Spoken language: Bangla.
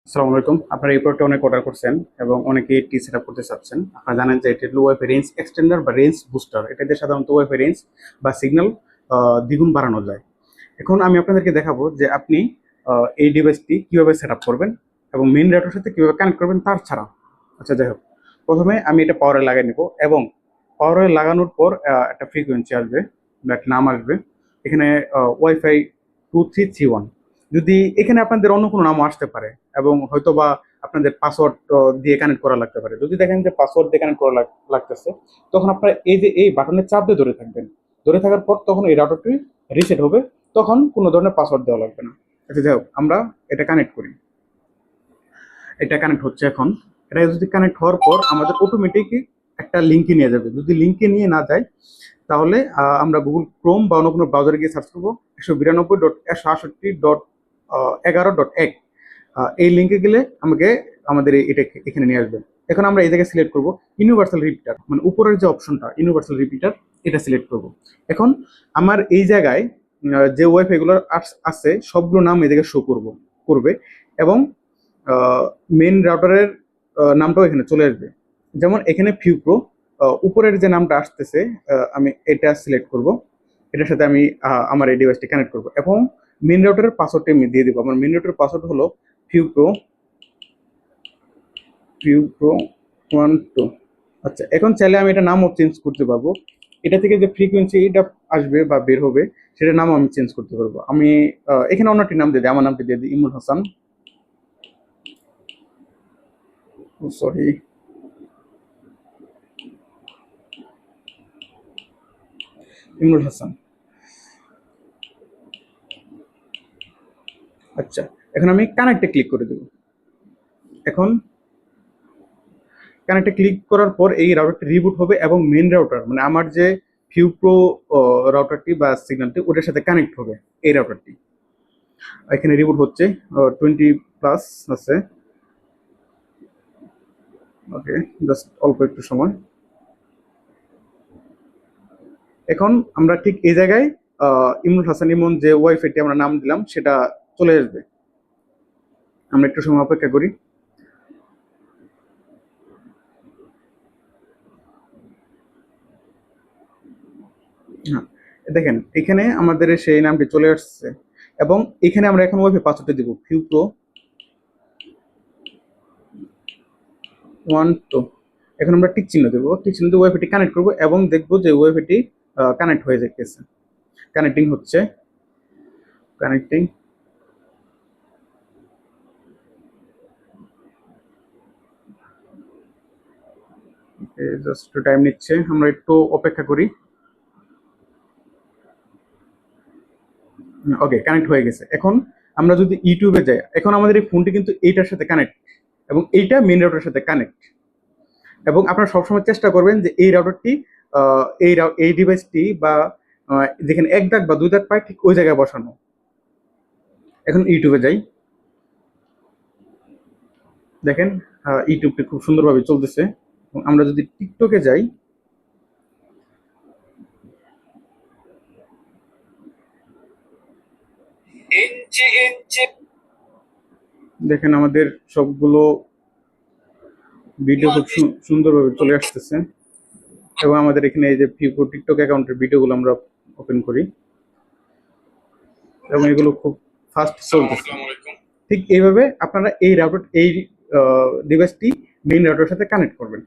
আসসালামু আলাইকুম। আপনারা এই প্রোডাক্টটা অনেক অর্ডার করছেন এবং অনেকে এটি সেট আপ করতে চাচ্ছেন। আপনারা জানেন যে এটি লো ওয়াইফাই রেঞ্জ এক্সটেন্ডার বা রেঞ্জ বুস্টার। এটাতে সাধারণত ওয়াইফাই রেঞ্জ বা সিগন্যাল দ্বিগুণ বাড়ানো যায়। এখন আমি আপনাদেরকে দেখাবো যে আপনি এই ডিভাইসটি কিভাবে সেট আপ করবেন এবং মেইন রাউটারের সাথে কিভাবে কানেক্ট করবেন তার ছাড়া। আচ্ছা, যাই হোক, প্রথমে আমি এটা পাওয়ারে লাগিয়ে নেব এবং পাওয়ারে লাগানোর পর একটা ফ্রিকোয়েন্সি আসবে বা একটা নাম আসবে। এখানে ওয়াইফাই 2331। যদি এখানে আপনাদের অন্য কোনো নামও আসতে পারে এবং হয়তোবা আপনাদের পাসওয়ার্ড দিয়ে কানেক্ট করা লাগতে পারে। যদি দেখেন যে পাসওয়ার্ড দিয়ে কানেক্ট করা লাগতেছে, তখন আপনারা এই যে এই বাটনে চাপ দিয়ে ধরে থাকবেন। ধরে থাকার পর তখন এই রাউটারটি রিসেট হবে, তখন কোনো ধরনের পাসওয়ার্ড দেওয়া লাগবে না। আচ্ছা, যাই হোক, আমরা এটা কানেক্ট করি। এটা কানেক্ট হচ্ছে এখন। এটা যদি কানেক্ট হওয়ার পর আমাদের অটোমেটিকই একটা লিঙ্কে নিয়ে যাবে। যদি লিঙ্কে নিয়ে না যায়, তাহলে আমরা গুগল ক্রোম বা অন্য কোনো ব্রাউজারে গিয়ে সার্চ করবো 192.168.11.1। এই লিঙ্কে গেলে আমাদের এটা এখানে নিয়ে আসবে। এখন আমরা এই জায়গায় সিলেক্ট করবো ইউনিভার্সাল রিপিটার, মানে উপরের যে অপশনটা ইউনিভার্সাল রিপিটার, এটা সিলেক্ট করব। এখন আমার এই জায়গায় যে ওয়াইফাই গুলো আছে সবগুলো নাম এই জায়গায় শো করবে এবং মেন রাউটারের নামটাও এখানে চলে আসবে। যেমন এখানে ফিউ প্রো, উপরের যে নামটা আসতেছে, আমি এটা সিলেক্ট করব। এটার সাথে আমি আমার এই ডিভাইসটি কানেক্ট করব এবং মেন রাউটারের পাসওয়ার্ডটি আমি দিয়ে দিব। আমার মেন রাউটারের পাসওয়ার্ড হলো ফিউ প্রো 12। আচ্ছা, এখন চাইলে আমি এটা নামও চেঞ্জ করতে পারবো। এটা থেকে যে ফ্রিকোয়েন্সি এটা আসবে বা বের হবে, সেটার নামও আমি চেঞ্জ করতে পারবো। আমি এখানে অন্যটি নাম দিয়ে দিই, আমার নামটি দিয়ে দিই ইমরুল হাসান। সরি, ইমরুল হাসান। আচ্ছা, এখন আমি কানেক্টে ক্লিক করে দেব। এখন কানেক্টে ক্লিক করার পর এই রাউটারটি রিবুট হবে এবং মেন রাউটার, মানে আমার যে ফিউ প্রো রাউটারটি বা সিগন্যালটি ওটার সাথে কানেক্ট হবে এই রাউটারটি। এখানে রিবুট হচ্ছে 20+ আছে। ওকে, জাস্ট অল্প একটু সময়। এখন আমরা ঠিক এই জায়গায় ইমরুল হাসান ইমন যে ওয়াইফাইটি আমরা নাম দিলাম সেটা চলে আসবে। আমরা একটু সময় অপেক্ষা করি। হ্যাঁ, দেখেন এখানে আমাদের সেই নামটি চলে আসছে এবং এখানে আমরা এখন ওয়াইফাই পাসওয়ার্ডটা দিব ফিউ প্রো 12। এখন আমরা টিক চিহ্ন দেবো। টিক চিহ্ন দিয়ে ওয়াইফাইটি কানেক্ট করবো এবং দেখবো যে ওয়াইফাইটি কানেক্ট হয়ে যাচ্ছে। কানেক্টিং হচ্ছে, কানেক্টিং। জাস্ট একটু টাইম নিচ্ছে, আমরা একটু অপেক্ষা করি। ওকে, কানেক্ট হয়ে গেছে। এখন আমরা যদি ইউটিউবে যাই, এখন আমাদের এই ফোনটি কিন্তু এইটার সাথে কানেক্ট এবং এইটা মেন রাউটারের সাথে কানেক্ট। এবং আপনারা সবসময় চেষ্টা করবেন যে এই রাউটারটি এই ডিভাইসটি বা যেখানে এক দাগ বা দুই দাগ পায় ঠিক ওই জায়গায় বসানো। এখন ইউটিউবে যাই, দেখেন ইউটিউবটি খুব সুন্দরভাবে চলতেছে। আমরা যদি টিকটকে যাই, দেখেন আমাদের সবগুলো ভিডিও খুব সুন্দরভাবে চলে আসতেছে এবং আমাদের এখানে এই যে ভিভো টিকটক অ্যাকাউন্টের ভিডিওগুলো আমরা ওপেন করি এবং এগুলো খুব ফাস্ট চলতেছে। ঠিক এইভাবে আপনারা এই ডিভাইসটি মেইন রাউটারের সাথে কানেক্ট করবেন।